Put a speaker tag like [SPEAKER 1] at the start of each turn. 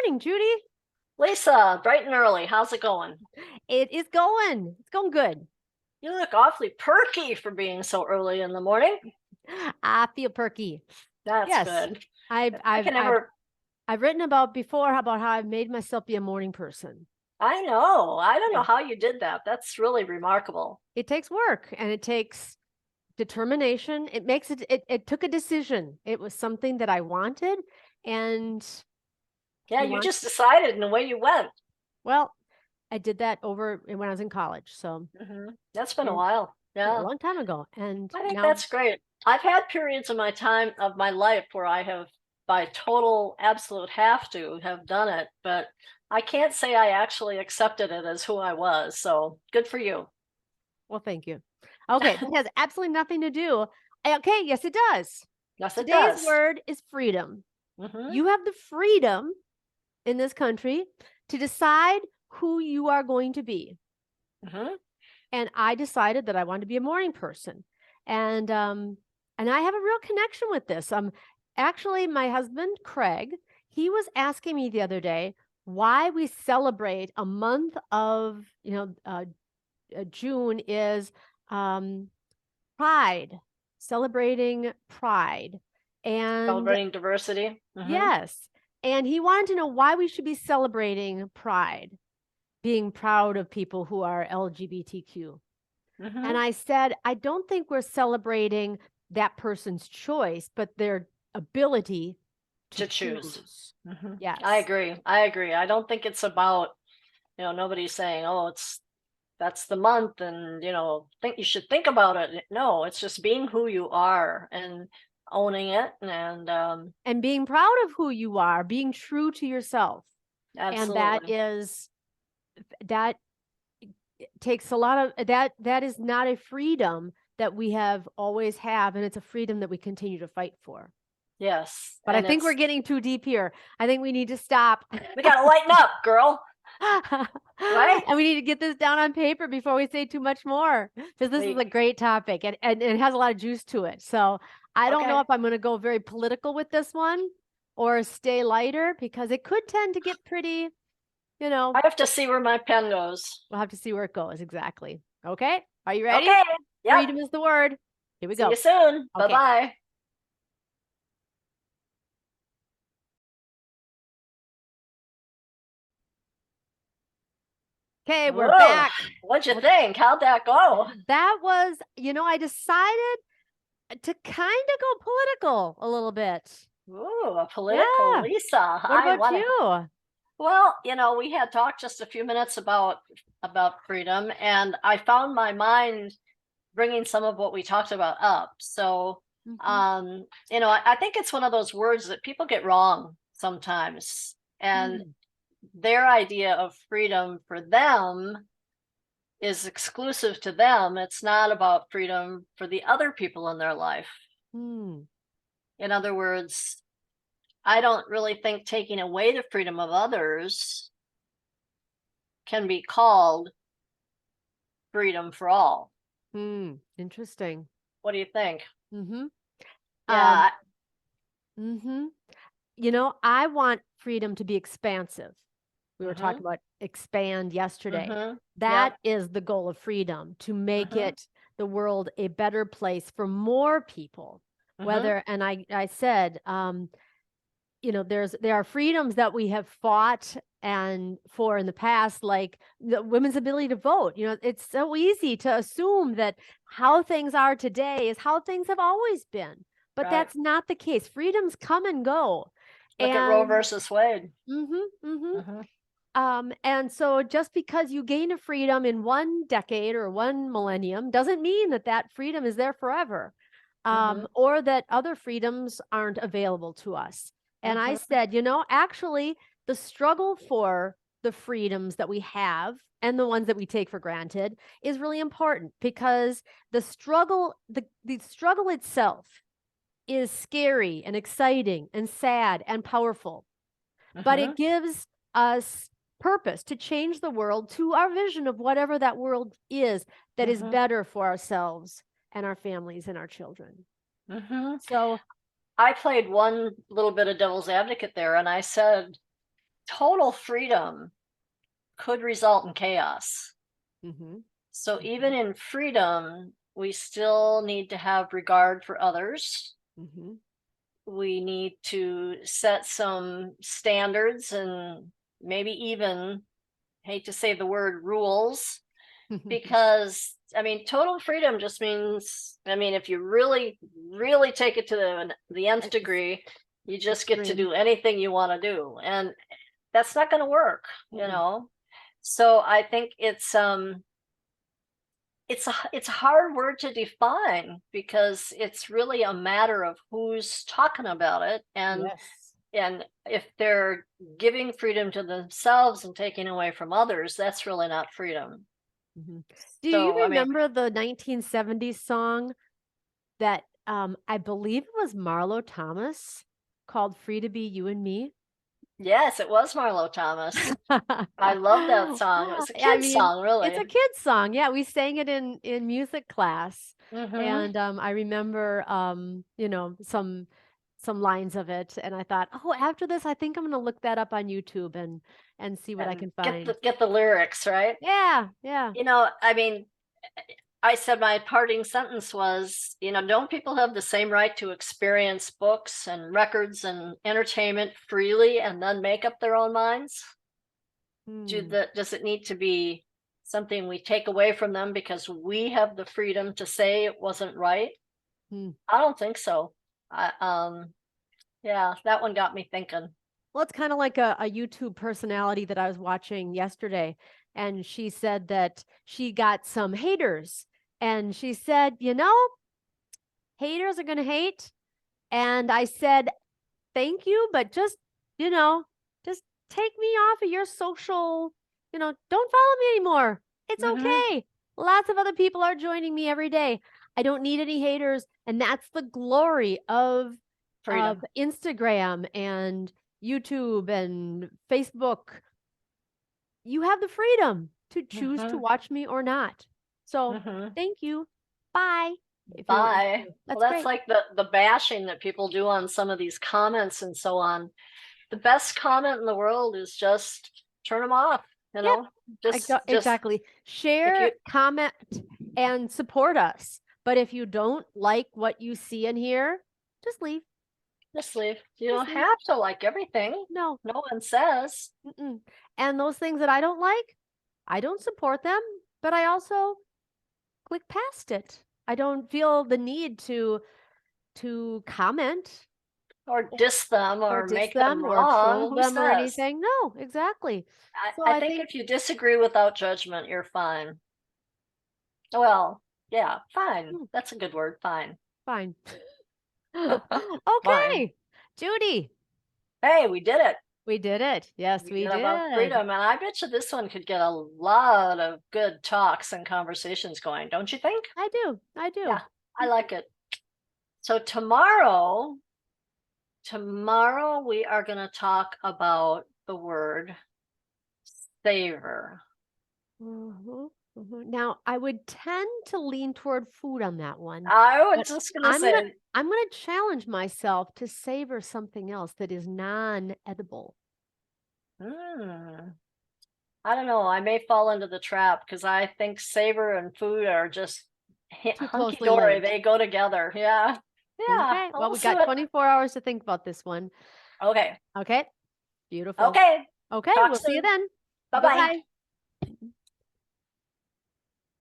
[SPEAKER 1] morning, Judy.
[SPEAKER 2] Lisa, bright and early. How's it going?
[SPEAKER 1] It is going. It's going good.
[SPEAKER 2] You look awfully perky for being so early in the morning.
[SPEAKER 1] I feel perky.
[SPEAKER 2] That's
[SPEAKER 1] Yes.
[SPEAKER 2] good.
[SPEAKER 1] I've
[SPEAKER 2] I
[SPEAKER 1] I've
[SPEAKER 2] can
[SPEAKER 1] I've
[SPEAKER 2] never.
[SPEAKER 1] I've written about before about how I've made myself be a morning person.
[SPEAKER 2] I know. I don't know
[SPEAKER 1] Yeah.
[SPEAKER 2] how you did that. That's really remarkable.
[SPEAKER 1] It takes work and it takes determination. It took a decision. It was something that I wanted and
[SPEAKER 2] Yeah,
[SPEAKER 1] you
[SPEAKER 2] you
[SPEAKER 1] want
[SPEAKER 2] just decided and away you went.
[SPEAKER 1] well, I did that over when I was in college. So,
[SPEAKER 2] That's been a
[SPEAKER 1] and
[SPEAKER 2] while.
[SPEAKER 1] a
[SPEAKER 2] Yeah,
[SPEAKER 1] long time ago. And
[SPEAKER 2] I think
[SPEAKER 1] now
[SPEAKER 2] that's great. I've had periods of my life where I have, by total absolute have to, have done it, but I can't say I actually accepted it as who I was. So good for you.
[SPEAKER 1] well, thank you. Okay, that has absolutely nothing to do. Okay, yes, it does.
[SPEAKER 2] Yes, it
[SPEAKER 1] Today's
[SPEAKER 2] does.
[SPEAKER 1] word is freedom.
[SPEAKER 2] Hmm.
[SPEAKER 1] You have the freedom in this country to decide who you are going to be.
[SPEAKER 2] Hmm.
[SPEAKER 1] And I decided that I wanted to be a morning person. And I have a real connection with this. Actually my husband Craig, he was asking me the other day why we celebrate a month of, June is um Pride, celebrating pride. And
[SPEAKER 2] Celebrating diversity.
[SPEAKER 1] yes, and he wanted to know why we should be celebrating pride, being proud of people who are LGBTQ. And
[SPEAKER 2] Hmm.
[SPEAKER 1] I said, I don't think we're celebrating that person's choice, but their ability to
[SPEAKER 2] To choose.
[SPEAKER 1] choose.
[SPEAKER 2] I
[SPEAKER 1] Yes.
[SPEAKER 2] agree. I agree. I don't think it's about, nobody's saying, oh, that's the month and, think you should think about it. No, it's just being who you are and owning it. And
[SPEAKER 1] And being proud of who you are, being true to yourself. And
[SPEAKER 2] absolutely.
[SPEAKER 1] that takes a lot of that is not a freedom that we have always have, and it's a freedom that we continue to fight for.
[SPEAKER 2] Yes.
[SPEAKER 1] But I
[SPEAKER 2] And
[SPEAKER 1] think we're getting too deep here. I think we need to stop.
[SPEAKER 2] we got to lighten up, girl. Right?
[SPEAKER 1] And we need to get this down on paper before we say too much more, because this is
[SPEAKER 2] We,
[SPEAKER 1] a great topic and it has a lot of juice to it. So I don't know
[SPEAKER 2] okay.
[SPEAKER 1] if I'm going to go very political with this one or stay lighter, because it could tend to get pretty,
[SPEAKER 2] I have to see where my pen goes.
[SPEAKER 1] we'll have to see where it goes. Exactly. Okay. Are you ready?
[SPEAKER 2] Okay. Yep.
[SPEAKER 1] Freedom is the word. Here we
[SPEAKER 2] See you
[SPEAKER 1] go.
[SPEAKER 2] soon. Bye
[SPEAKER 1] Okay.
[SPEAKER 2] bye.
[SPEAKER 1] Okay, we're
[SPEAKER 2] Whoa.
[SPEAKER 1] back.
[SPEAKER 2] What'd you think? How'd that go?
[SPEAKER 1] That was, I decided to kind of go political a little bit.
[SPEAKER 2] Ooh, a political
[SPEAKER 1] Yeah.
[SPEAKER 2] Lisa.
[SPEAKER 1] What
[SPEAKER 2] I
[SPEAKER 1] about
[SPEAKER 2] want to.
[SPEAKER 1] you?
[SPEAKER 2] Well, we had talked just a few minutes about freedom, and I found my mind bringing some of what we talked about up. So,
[SPEAKER 1] Mhm.
[SPEAKER 2] I think it's one of those words that people get wrong sometimes, and
[SPEAKER 1] Mm.
[SPEAKER 2] their idea of freedom for them is exclusive to them. It's not about freedom for the other people in their life.
[SPEAKER 1] Mm.
[SPEAKER 2] In other words, I don't really think taking away the freedom of others can be called freedom for all.
[SPEAKER 1] Mm. Interesting.
[SPEAKER 2] What do you think?
[SPEAKER 1] Mhm. Um,
[SPEAKER 2] Yeah.
[SPEAKER 1] mhm. I want freedom to be expansive. We were
[SPEAKER 2] Mm-hmm.
[SPEAKER 1] talking about expand yesterday.
[SPEAKER 2] Mm-hmm.
[SPEAKER 1] That
[SPEAKER 2] Yep.
[SPEAKER 1] is the goal of freedom, to make
[SPEAKER 2] Mm-hmm.
[SPEAKER 1] it the world a better place for more people.
[SPEAKER 2] Mm-hmm.
[SPEAKER 1] Whether, and I said, there are freedoms that we have fought and for in the past, like the women's ability to vote. It's so easy to assume that how things are today is how things have always been, but
[SPEAKER 2] Right.
[SPEAKER 1] that's not the case. Freedoms come and go.
[SPEAKER 2] Look at Roe
[SPEAKER 1] And
[SPEAKER 2] versus Wade. Mm-hmm.
[SPEAKER 1] and so just because you gain a freedom in one decade or one millennium doesn't mean that that freedom is there forever,
[SPEAKER 2] Mm-hmm.
[SPEAKER 1] or that other freedoms aren't available to us. And I
[SPEAKER 2] Mm-hmm.
[SPEAKER 1] said, actually, the struggle for the freedoms that we have and the ones that we take for granted is really important, because the struggle itself is scary and exciting and sad and powerful, but
[SPEAKER 2] Mm-hmm.
[SPEAKER 1] it gives us purpose to change the world to our vision of whatever that world is that is
[SPEAKER 2] Mm-hmm.
[SPEAKER 1] better for ourselves and our families and our children.
[SPEAKER 2] Mm-hmm.
[SPEAKER 1] So,
[SPEAKER 2] I played one little bit of devil's advocate there, and I said, total freedom could result in chaos.
[SPEAKER 1] Mhm.
[SPEAKER 2] So even in freedom, we still need to have regard for others.
[SPEAKER 1] Mhm.
[SPEAKER 2] We need to set some standards and maybe even, hate to say the word, rules, because I mean total freedom just means, I mean, if you really really take it to the nth
[SPEAKER 1] Ex
[SPEAKER 2] degree, you just get to
[SPEAKER 1] extreme.
[SPEAKER 2] do anything you want to do, and that's not going to work, you
[SPEAKER 1] Mm-mm.
[SPEAKER 2] know. So I think it's a hard word to define because it's really a matter of who's talking about it,
[SPEAKER 1] Yes.
[SPEAKER 2] and if they're giving freedom to themselves and taking away from others, that's really not freedom.
[SPEAKER 1] Mhm. Do you
[SPEAKER 2] So I mean,
[SPEAKER 1] remember the 1970s song that, I believe it was Marlo Thomas, called "Free to Be You and Me"?
[SPEAKER 2] yes, it was Marlo Thomas. I love that song. It was a
[SPEAKER 1] I
[SPEAKER 2] kid's
[SPEAKER 1] mean,
[SPEAKER 2] song,
[SPEAKER 1] it's
[SPEAKER 2] really.
[SPEAKER 1] a kid's song. Yeah, we sang it in music class.
[SPEAKER 2] Hmm.
[SPEAKER 1] And I remember some lines of it and I thought, "Oh, after this I think I'm going to look that up on YouTube and see what I
[SPEAKER 2] And
[SPEAKER 1] can
[SPEAKER 2] get
[SPEAKER 1] find."
[SPEAKER 2] the lyrics right.
[SPEAKER 1] Yeah, yeah.
[SPEAKER 2] I mean, I said my parting sentence was, don't people have the same right to experience books and records and entertainment freely and then make up their own minds?
[SPEAKER 1] Hmm.
[SPEAKER 2] Does it need to be something we take away from them because we have the freedom to say it wasn't right?
[SPEAKER 1] Hmm.
[SPEAKER 2] I don't think so. Yeah, that one got me thinking.
[SPEAKER 1] Well, it's kind of like a YouTube personality that I was watching yesterday. And she said that she got some haters. And she said, haters are going to hate. And I said, thank you, but you know, just take me off of your social, don't follow me anymore. It's
[SPEAKER 2] Hmm.
[SPEAKER 1] okay. Lots of other people are joining me every day. I don't need any haters. And that's the glory of
[SPEAKER 2] Freedom.
[SPEAKER 1] Instagram and YouTube and Facebook. You have the freedom to choose to
[SPEAKER 2] Hmm.
[SPEAKER 1] watch me or not. So
[SPEAKER 2] Hmm.
[SPEAKER 1] thank you. Bye. If
[SPEAKER 2] Bye. Well,
[SPEAKER 1] that's
[SPEAKER 2] that's
[SPEAKER 1] great.
[SPEAKER 2] like the bashing that people do on some of these comments and so on. The best comment in the world is just turn them off, you
[SPEAKER 1] Yeah.
[SPEAKER 2] know? Just
[SPEAKER 1] Exactly.
[SPEAKER 2] if
[SPEAKER 1] Share,
[SPEAKER 2] you
[SPEAKER 1] comment, and support us. But if you don't like what you see and hear, just leave.
[SPEAKER 2] just leave. You
[SPEAKER 1] Just
[SPEAKER 2] don't
[SPEAKER 1] leave.
[SPEAKER 2] have to like everything.
[SPEAKER 1] No.
[SPEAKER 2] No one says.
[SPEAKER 1] Mm-mm. And those things that I don't like, I don't support them, but I also click past it. I don't feel the need to comment
[SPEAKER 2] Or
[SPEAKER 1] or,
[SPEAKER 2] diss them
[SPEAKER 1] or
[SPEAKER 2] or
[SPEAKER 1] diss
[SPEAKER 2] make them
[SPEAKER 1] them or
[SPEAKER 2] wrong.
[SPEAKER 1] troll
[SPEAKER 2] Who
[SPEAKER 1] them or
[SPEAKER 2] says?
[SPEAKER 1] anything. No, exactly. So
[SPEAKER 2] I
[SPEAKER 1] I
[SPEAKER 2] think
[SPEAKER 1] think
[SPEAKER 2] if you disagree without judgment, you're fine. Well, yeah, fine.
[SPEAKER 1] hmm,
[SPEAKER 2] That's a good word. Fine.
[SPEAKER 1] fine.
[SPEAKER 2] Fine.
[SPEAKER 1] Okay, Judy,
[SPEAKER 2] Hey, we did it.
[SPEAKER 1] we did it. Yes,
[SPEAKER 2] We
[SPEAKER 1] we
[SPEAKER 2] did about
[SPEAKER 1] did.
[SPEAKER 2] freedom. And I bet you this one could get a lot of good talks and conversations going, don't you think?
[SPEAKER 1] I do. I do.
[SPEAKER 2] Yeah, I like it. So tomorrow we are going to talk about the word savor.
[SPEAKER 1] Mhm, mhm. Now, I would tend to lean toward food on that one,
[SPEAKER 2] I was
[SPEAKER 1] but
[SPEAKER 2] just going to
[SPEAKER 1] I'm gonna
[SPEAKER 2] say,
[SPEAKER 1] I'm gonna challenge myself to savor something else that is non-edible.
[SPEAKER 2] hmm, I don't know. I may fall into the trap because I think savor and food are just
[SPEAKER 1] Too
[SPEAKER 2] hunky
[SPEAKER 1] closely
[SPEAKER 2] dory.
[SPEAKER 1] linked.
[SPEAKER 2] They go together. Yeah. Yeah.
[SPEAKER 1] Okay, well,
[SPEAKER 2] We'll
[SPEAKER 1] we
[SPEAKER 2] see
[SPEAKER 1] got
[SPEAKER 2] what.
[SPEAKER 1] 24 hours to think about this one.
[SPEAKER 2] Okay.
[SPEAKER 1] Okay, beautiful.
[SPEAKER 2] Okay.
[SPEAKER 1] Okay,
[SPEAKER 2] Talk
[SPEAKER 1] we'll see you
[SPEAKER 2] soon.
[SPEAKER 1] then.
[SPEAKER 2] Bye bye.
[SPEAKER 1] Bye-bye.